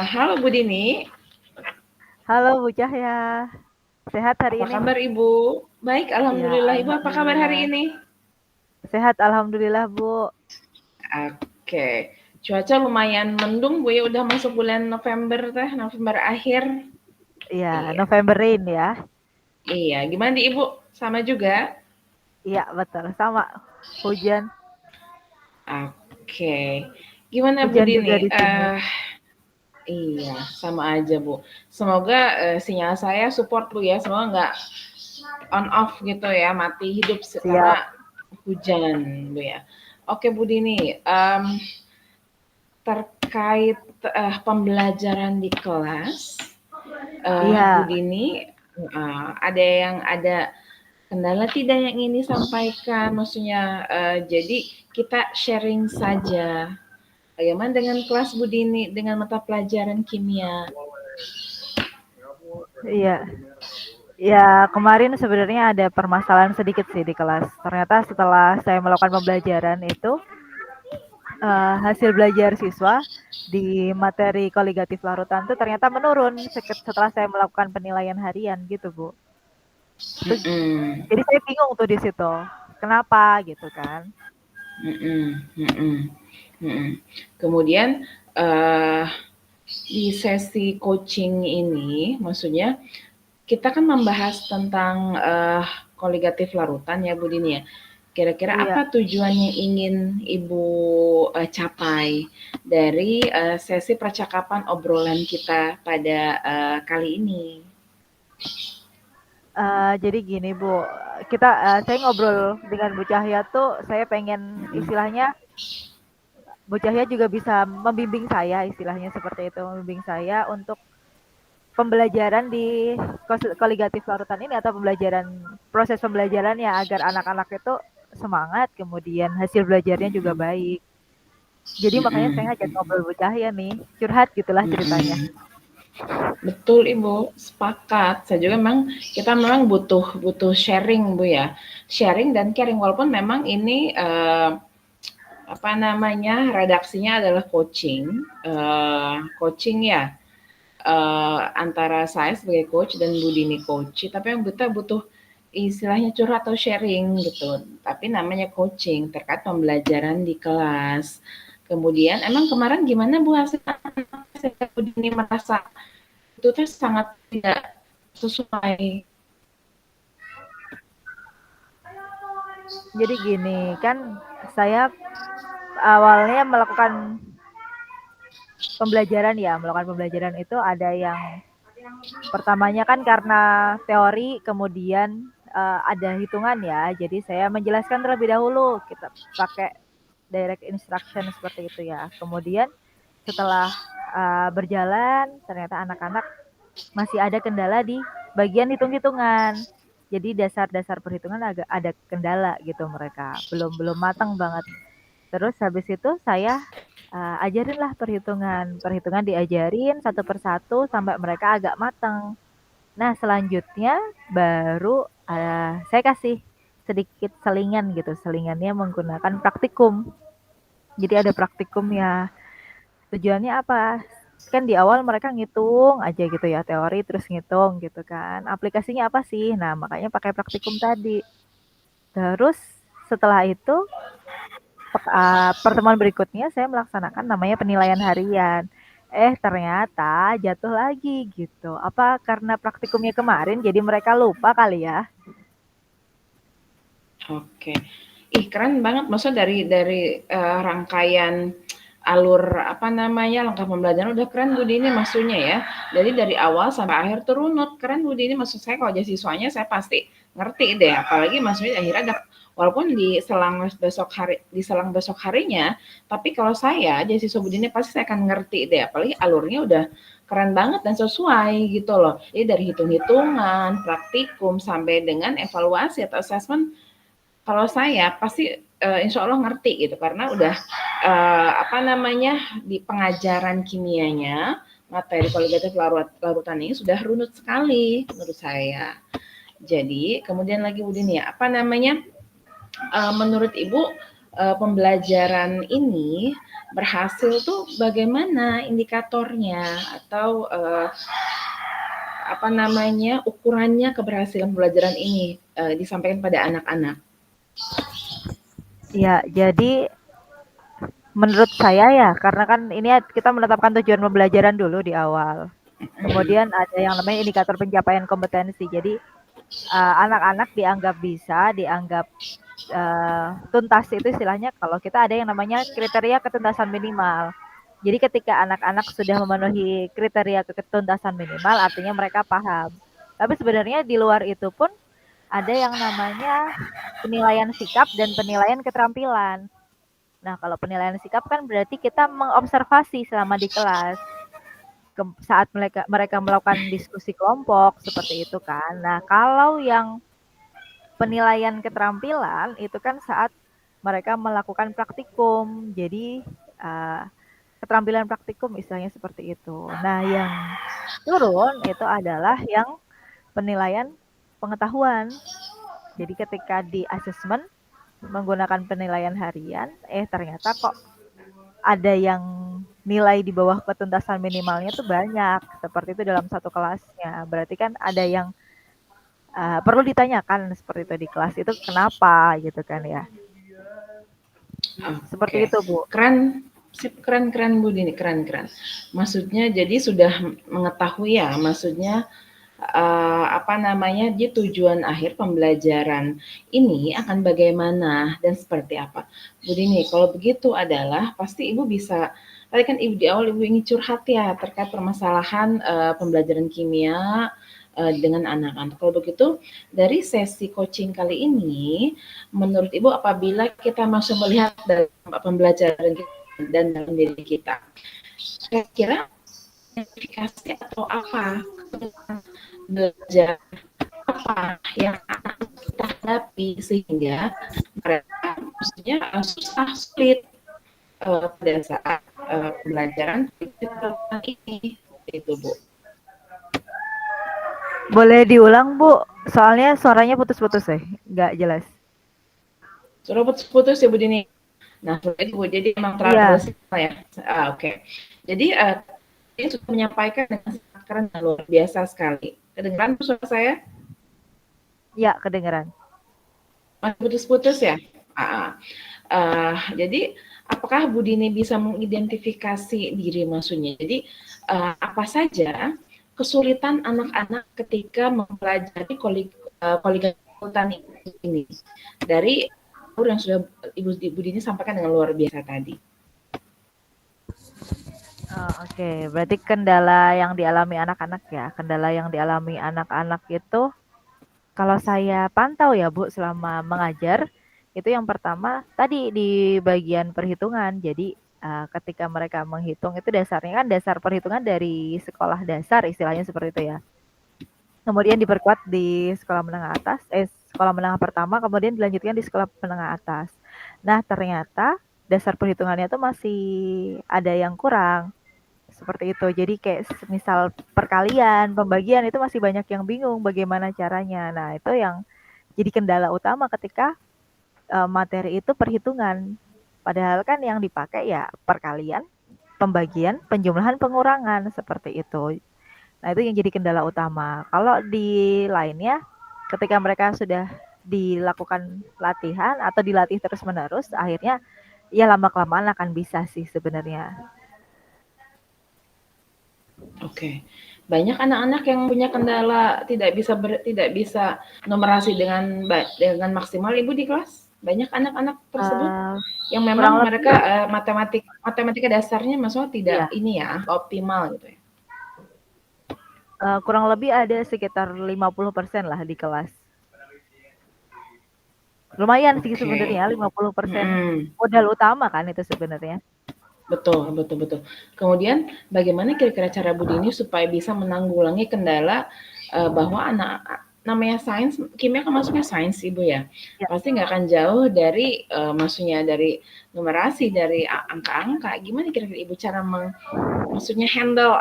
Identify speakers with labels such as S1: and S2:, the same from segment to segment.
S1: Halo Bu Dini,
S2: Halo Bu Cahya, sehat hari
S1: apa
S2: ini?
S1: kabar Ibu? Baik,
S2: Ya,
S1: Alhamdulillah. Ibu apa kabar hari
S2: alhamdulillah.
S1: ini?
S2: Sehat alhamdulillah Bu.
S1: Oke, cuaca lumayan mendung Bu ya, udah masuk bulan November teh, November akhir.
S2: Iya,
S1: Iya,
S2: November rain ya.
S1: iya. Gimana di Ibu? Sama juga?
S2: Iya, betul. Sama hujan.
S1: Oke, gimana Bu
S2: Hujan juga
S1: Dini?
S2: di sini.
S1: Iya, sama aja Bu. Semoga sinyal saya support Bu ya, semoga nggak on off gitu ya, mati hidup karena
S2: Siap.
S1: hujan Bu ya. Oke Bu Dini, terkait pembelajaran di kelas, Bu
S2: Iya,
S1: Dini, ada kendala tidak yang ini sampaikan? Maksudnya, jadi kita sharing saja. Bagaimana dengan kelas Bu Dini dengan mata pelajaran kimia?
S2: iya. Ya, kemarin sebenarnya ada permasalahan sedikit sih di kelas. Ternyata setelah saya melakukan pembelajaran itu, hasil belajar siswa di materi koligatif larutan itu ternyata menurun setelah saya melakukan penilaian harian gitu, Bu. Terus
S1: Mm-mm,
S2: jadi saya bingung tuh di situ, kenapa gitu kan.
S1: mm-mm, mm-mm, mm-mm. Kemudian uh, di sesi coaching ini, maksudnya kita kan membahas tentang koligatif larutan ya Bu Dini ya. Kira-kira
S2: Iya,
S1: apa tujuan yang ingin Ibu capai dari sesi percakapan obrolan kita pada kali ini?
S2: jadi gini Bu, saya ngobrol dengan Bu Cahya tuh saya pengen istilahnya Bu Cahya juga bisa membimbing saya istilahnya seperti itu, membimbing saya untuk pembelajaran di koligatif larutan ini atau proses pembelajarannya agar anak-anak itu semangat, kemudian hasil belajarnya juga
S1: Mm-mm,
S2: baik. Jadi makanya
S1: mm-mm,
S2: saya ngajak ngobrol Bu Cahya nih, curhat gitulah ceritanya.
S1: mm-mm. Betul Ibu, sepakat. Saya juga memang kita memang butuh butuh sharing Bu ya, sharing dan caring. Walaupun memang ini apa namanya redaksinya adalah coaching ya, antara saya sebagai coach dan Bu Dini coach. Tapi yang kita butuh istilahnya curhat atau sharing gitu. Tapi namanya coaching terkait pembelajaran di kelas. Kemudian emang kemarin gimana Bu hasilnya? Bu Dini merasa itu tuh sangat tidak sesuai.
S2: Jadi gini, kan saya awalnya melakukan pembelajaran itu ada yang pertamanya kan karena teori, kemudian ada hitungan ya. Jadi saya menjelaskan terlebih dahulu, kita pakai direct instruction seperti itu ya. Kemudian setelah berjalan, ternyata anak-anak masih ada kendala di bagian hitung-hitungan. Jadi dasar-dasar perhitungan agak ada kendala gitu mereka, belum belum matang banget. Terus habis itu saya ajarinlah perhitungan. Perhitungan diajarin satu persatu sampai mereka agak matang. Nah, selanjutnya baru saya kasih sedikit selingan gitu. Selingannya menggunakan praktikum. Jadi ada praktikum ya. Tujuannya apa? Kan di awal mereka ngitung aja gitu ya, teori terus ngitung gitu kan. Aplikasinya apa sih? Nah, makanya pakai praktikum tadi. Terus setelah itu pertemuan berikutnya saya melaksanakan namanya penilaian harian. Ternyata jatuh lagi gitu. Apa karena praktikumnya kemarin jadi mereka lupa kali ya?
S1: Oke. Ih, keren banget. Maksudnya dari rangkaian alur apa namanya langkah pembelajaran udah keren Bu Dini maksudnya ya. Jadi dari awal sampai akhir tuh runut. Keren Bu Dini maksud saya kalau jadi siswanya saya pasti ngerti deh. Apalagi maksudnya akhirnya ada walaupun di selang besok harinya, tapi kalau saya jadi siswa Bu Dini pasti saya akan ngerti deh. Apalagi alurnya udah keren banget dan sesuai gitu loh. Jadi dari hitung-hitungan, praktikum sampai dengan evaluasi atau assessment kalau saya pasti insya Allah ngerti gitu karena udah apa namanya di pengajaran kimianya materi koligatif larutan ini sudah runut sekali menurut saya. Jadi kemudian lagi Udin ya apa namanya menurut Ibu pembelajaran ini berhasil tuh bagaimana indikatornya atau apa namanya ukurannya keberhasilan pembelajaran ini disampaikan pada anak-anak?
S2: Ya, jadi menurut saya ya, karena kan ini kita menetapkan tujuan pembelajaran dulu di awal. Kemudian ada yang namanya indikator pencapaian kompetensi. Jadi anak-anak dianggap bisa, dianggap tuntas itu istilahnya kalau kita ada yang namanya kriteria ketuntasan minimal. Jadi ketika anak-anak sudah memenuhi kriteria ketuntasan minimal, artinya mereka paham. Tapi sebenarnya di luar itu pun ada yang namanya penilaian sikap dan penilaian keterampilan. Nah, kalau penilaian sikap kan berarti kita mengobservasi selama di kelas. Saat mereka melakukan diskusi kelompok seperti itu kan. Nah, kalau yang penilaian keterampilan itu kan saat mereka melakukan praktikum. Jadi keterampilan praktikum istilahnya seperti itu. Nah, yang turun itu adalah yang penilaian pengetahuan. Jadi ketika di asesmen menggunakan penilaian harian, ternyata kok ada yang nilai di bawah ketuntasan minimalnya tuh banyak. Seperti itu dalam satu kelasnya. Berarti kan ada yang perlu ditanyakan seperti itu di kelas itu kenapa gitu kan ya. Seperti
S1: Oke,
S2: itu, Bu.
S1: keren, keren Bu Dini, keren. Maksudnya jadi sudah mengetahui ya, maksudnya apa namanya, di tujuan akhir pembelajaran ini akan bagaimana dan seperti apa. Bu Dini, kalau begitu adalah pasti Ibu bisa, tadi kan Ibu di awal Ibu ingin curhat ya terkait permasalahan pembelajaran kimia dengan anak-anak. Kalau begitu, dari sesi coaching kali ini, menurut Ibu apabila kita masuk melihat dalam pembelajaran kita dan dalam diri kita, kira-kira identifikasi atau apa belajar apa yang akan kita hadapi sehingga mereka maksudnya susah sulit pada saat pembelajaran ini itu Bu.
S2: Boleh diulang, Bu? Soalnya suaranya putus-putus ya, nggak jelas.
S1: Sudah putus-putus ya Bu Dini. Nah, jadi emang
S2: Iya,
S1: terlalu ya. Oke. Jadi ini sudah menyampaikan dengan sangat keren dan luar biasa sekali. Kedengaran suara saya?
S2: iya kedengeran.
S1: Masih putus-putus ya? Jadi apakah Bu Dini bisa mengidentifikasi diri maksudnya? Jadi apa saja kesulitan anak-anak ketika mempelajari poligami ini dari yang sudah Ibu Dini sampaikan dengan luar biasa tadi.
S2: Oh, oke. Berarti kendala yang dialami anak-anak ya. Kendala yang dialami anak-anak itu kalau saya pantau ya Bu selama mengajar, itu yang pertama tadi di bagian perhitungan. Jadi ketika mereka menghitung itu dasarnya kan dasar perhitungan dari sekolah dasar istilahnya seperti itu ya. Kemudian diperkuat di sekolah menengah atas, sekolah menengah pertama, kemudian dilanjutkan di sekolah menengah atas. Nah, ternyata dasar perhitungannya itu masih ada yang kurang. Seperti itu. Jadi kayak misal perkalian, pembagian itu masih banyak yang bingung bagaimana caranya. Nah, itu yang jadi kendala utama ketika materi itu perhitungan. Padahal kan yang dipakai ya perkalian, pembagian, penjumlahan, pengurangan seperti itu. Nah, itu yang jadi kendala utama. Kalau di lainnya, ketika mereka sudah dilakukan latihan atau dilatih terus-menerus, akhirnya ya lama-kelamaan akan bisa sih sebenarnya.
S1: Oke. Banyak anak-anak yang punya kendala tidak bisa numerasi dengan maksimal Ibu di kelas? Banyak anak-anak tersebut yang
S2: Kurang
S1: memang
S2: lebih
S1: mereka matematika dasarnya maksudnya tidak
S2: iya.
S1: ini ya, optimal gitu ya.
S2: Kurang lebih ada sekitar 50% lah di kelas. Lumayan sih
S1: Oke.
S2: sebenarnya 50%
S1: Mhm.
S2: modal utama kan itu sebenarnya.
S1: Betul. Kemudian bagaimana kira-kira cara Bu Dini supaya bisa menanggulangi kendala bahwa namanya sains, kimia kan masuknya sains Ibu ya.
S2: Ya,
S1: Pasti nggak akan jauh dari maksudnya dari numerasi, dari angka-angka. Gimana kira-kira Ibu cara maksudnya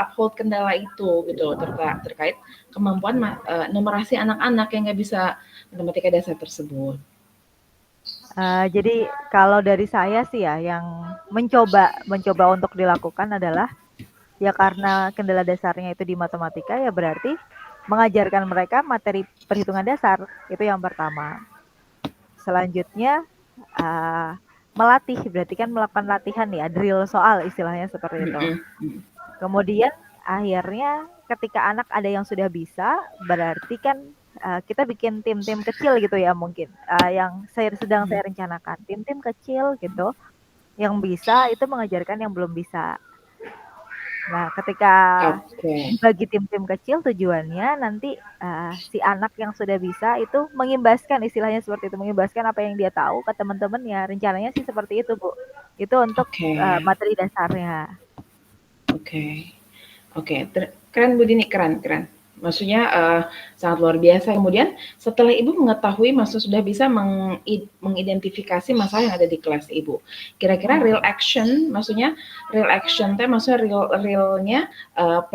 S1: uphold kendala itu gitu terkait kemampuan numerasi anak-anak yang nggak bisa matematika dasar tersebut.
S2: Jadi kalau dari saya sih ya, yang mencoba untuk dilakukan adalah, ya karena kendala dasarnya itu di matematika, ya berarti mengajarkan mereka materi perhitungan dasar, itu yang pertama. Selanjutnya, eee, melatih, berarti kan melakukan latihan ya, drill soal istilahnya seperti itu.
S1: Mhm, mhm.
S2: Kemudian akhirnya ketika anak ada yang sudah bisa, berarti kan, kita bikin tim-tim kecil gitu ya mungkin, yang sedang saya rencanakan. Tim-tim kecil gitu, yang bisa itu mengajarkan yang belum bisa. Nah, ketika
S1: Oke,
S2: dibagi tim-tim kecil tujuannya nanti, si anak yang sudah bisa itu mengimbaskan, istilahnya seperti itu, mengimbaskan apa yang dia tahu ke teman-temannya. Rencananya sih seperti itu, Bu. Itu untuk,
S1: oke,
S2: materi dasarnya.
S1: oke. Oke, keren Bu Dini, keren, keren. Maksudnya sangat luar biasa. Kemudian setelah Ibu mengetahui, maksud sudah bisa mengidentifikasi masalah yang ada di kelas Ibu. Kira-kira real action, maksudnya real action teh, maksudnya realnya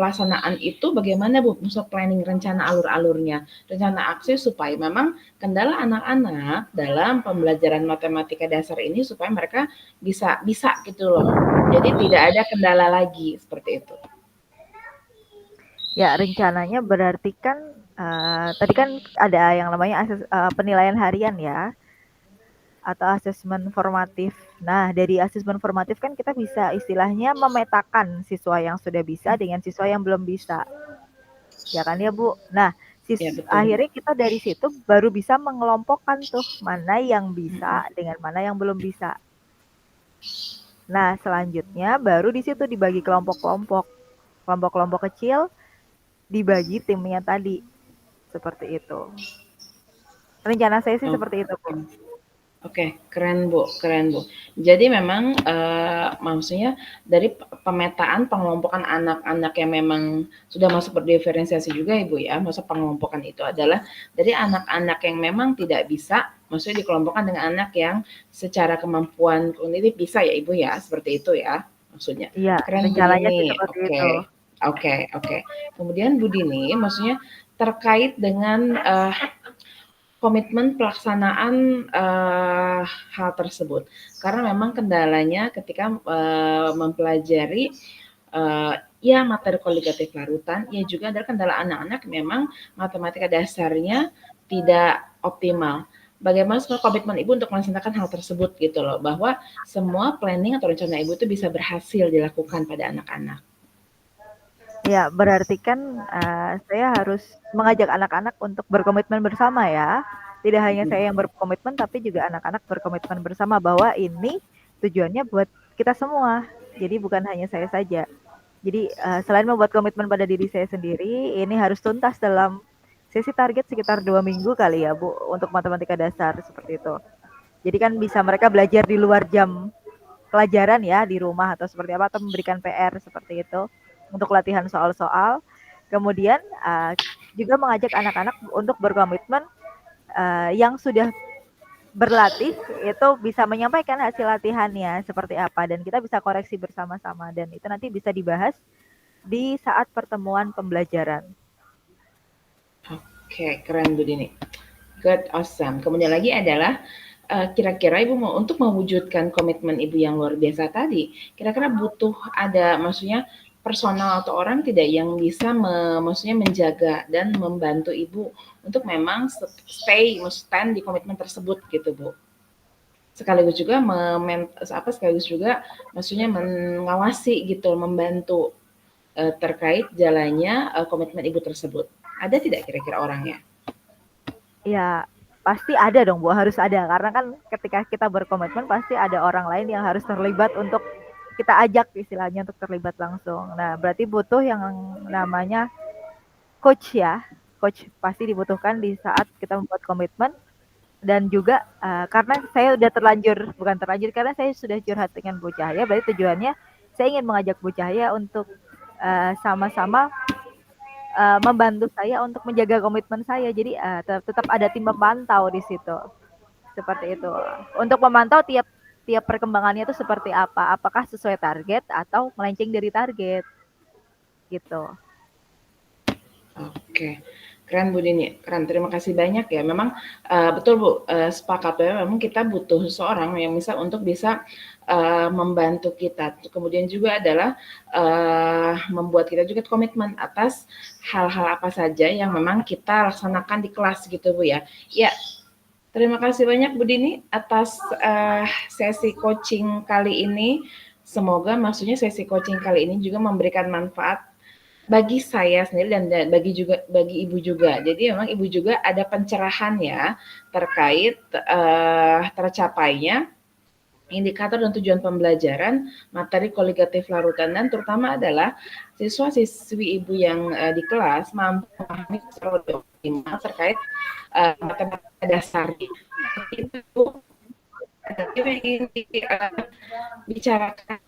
S1: pelaksanaan itu bagaimana Bu? Maksud planning rencana alur-alurnya, rencana aksi supaya memang kendala anak-anak dalam pembelajaran matematika dasar ini supaya mereka bisa bisa gitu loh. Jadi tidak ada kendala lagi seperti itu.
S2: Ya, rencananya berarti kan, tadi kan ada yang namanya penilaian harian ya, atau asesmen formatif. Nah, dari asesmen formatif kan kita bisa istilahnya memetakan siswa yang sudah bisa dengan siswa yang belum bisa. Ya kan ya, Bu? Nah,
S1: Ya betul.
S2: akhirnya kita dari situ baru bisa mengelompokkan tuh mana yang bisa dengan mana yang belum bisa. Nah, selanjutnya baru di situ dibagi kelompok-kelompok. Kelompok-kelompok kecil dibagi timnya tadi. Seperti itu. Rencana saya sih seperti itu, Bu.
S1: Oke. Oke, keren Bu, keren Bu. Jadi memang maksudnya dari pemetaan pengelompokan anak-anak yang memang sudah masuk berdiferensiasi juga Ibu ya. Maksud pengelompokan itu adalah dari anak-anak yang memang tidak bisa, maksudnya dikelompokkan dengan anak yang secara kemampuan kognitif bisa ya Ibu ya, seperti itu ya maksudnya.
S2: Iya,
S1: Keren Bu
S2: rencananya sih
S1: Dini.
S2: seperti itu.
S1: Oke. Oke, oke. Kemudian Bu Dini, maksudnya terkait dengan komitmen pelaksanaan hal tersebut. Karena memang kendalanya ketika mempelajari ya materi kualitatif larutan, ya juga ada kendala anak-anak memang matematika dasarnya tidak optimal. Bagaimana komitmen Ibu untuk melaksanakan hal tersebut gitu loh, bahwa semua planning atau rencana Ibu itu bisa berhasil dilakukan pada anak-anak.
S2: Ya, berarti kan saya harus mengajak anak-anak untuk berkomitmen bersama ya. Tidak hanya saya yang berkomitmen, tapi juga anak-anak berkomitmen bersama bahwa ini tujuannya buat kita semua. Jadi bukan hanya saya saja. Jadi selain membuat komitmen pada diri saya sendiri, ini harus tuntas dalam sesi target sekitar 2 minggu kali ya Bu, untuk matematika dasar seperti itu. Jadi kan bisa mereka belajar di luar jam pelajaran ya, di rumah atau seperti apa, atau memberikan PR seperti itu untuk latihan soal-soal. Kemudian juga mengajak anak-anak untuk berkomitmen, yang sudah berlatih itu bisa menyampaikan hasil latihannya seperti apa, dan kita bisa koreksi bersama-sama, dan itu nanti bisa dibahas di saat pertemuan pembelajaran.
S1: Oke, keren Bu Dini. Good, awesome. Kemudian lagi adalah kira-kira Ibu mau untuk mewujudkan komitmen Ibu yang luar biasa tadi, kira-kira butuh ada maksudnya personal atau orang tidak yang bisa maksudnya menjaga dan membantu Ibu untuk memang stand di komitmen tersebut gitu Bu. Sekaligus juga sekaligus juga maksudnya mengawasi gitu, membantu terkait jalannya komitmen Ibu tersebut. Ada tidak kira-kira orangnya?
S2: Ya, pasti ada dong Bu, harus ada. Karena kan ketika kita berkomitmen pasti ada orang lain yang harus terlibat untuk kita ajak istilahnya untuk terlibat langsung. Nah, berarti butuh yang namanya coach ya. Coach pasti dibutuhkan di saat kita membuat komitmen, dan juga karena saya udah bukan terlanjur, karena saya sudah curhat dengan Bu Cahaya, berarti tujuannya saya ingin mengajak Bu Cahaya untuk sama-sama membantu saya untuk menjaga komitmen saya. Jadi tetap ada tim pemantau di situ. Seperti itu. Untuk memantau tiap tiap perkembangannya itu seperti apa? Apakah sesuai target atau melenceng dari target? Gitu.
S1: Oke. Keren Bu Dini, keren. Terima kasih banyak ya. Memang betul Bu, sepakat ya. Memang kita butuh seseorang yang bisa membantu kita. Kemudian juga adalah membuat kita juga komitmen atas hal-hal apa saja yang memang kita laksanakan di kelas gitu Bu ya. Ya, terima kasih banyak Bu Dini atas sesi coaching kali ini. Semoga maksudnya sesi coaching kali ini juga memberikan manfaat bagi saya sendiri dan bagi ibu juga. Jadi memang ibu juga ada pencerahan ya terkait tercapainya indikator dan tujuan pembelajaran materi koligatif larutan, dan terutama adalah siswa-siswi ibu yang di kelas mampu memahami secara lebih optimal terkait matematika dasar. Itu yang ingin dibicarakan.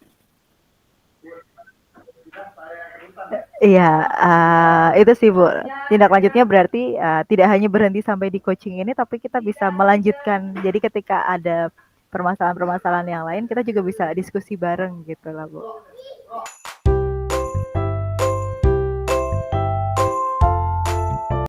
S2: Iya, itu sih Bu. Tindak lanjutnya berarti tidak hanya berhenti sampai di coaching ini, tapi kita bisa melanjutkan. Jadi ketika ada permasalahan-permasalahan yang lain, kita juga bisa diskusi bareng gitu lah Bu.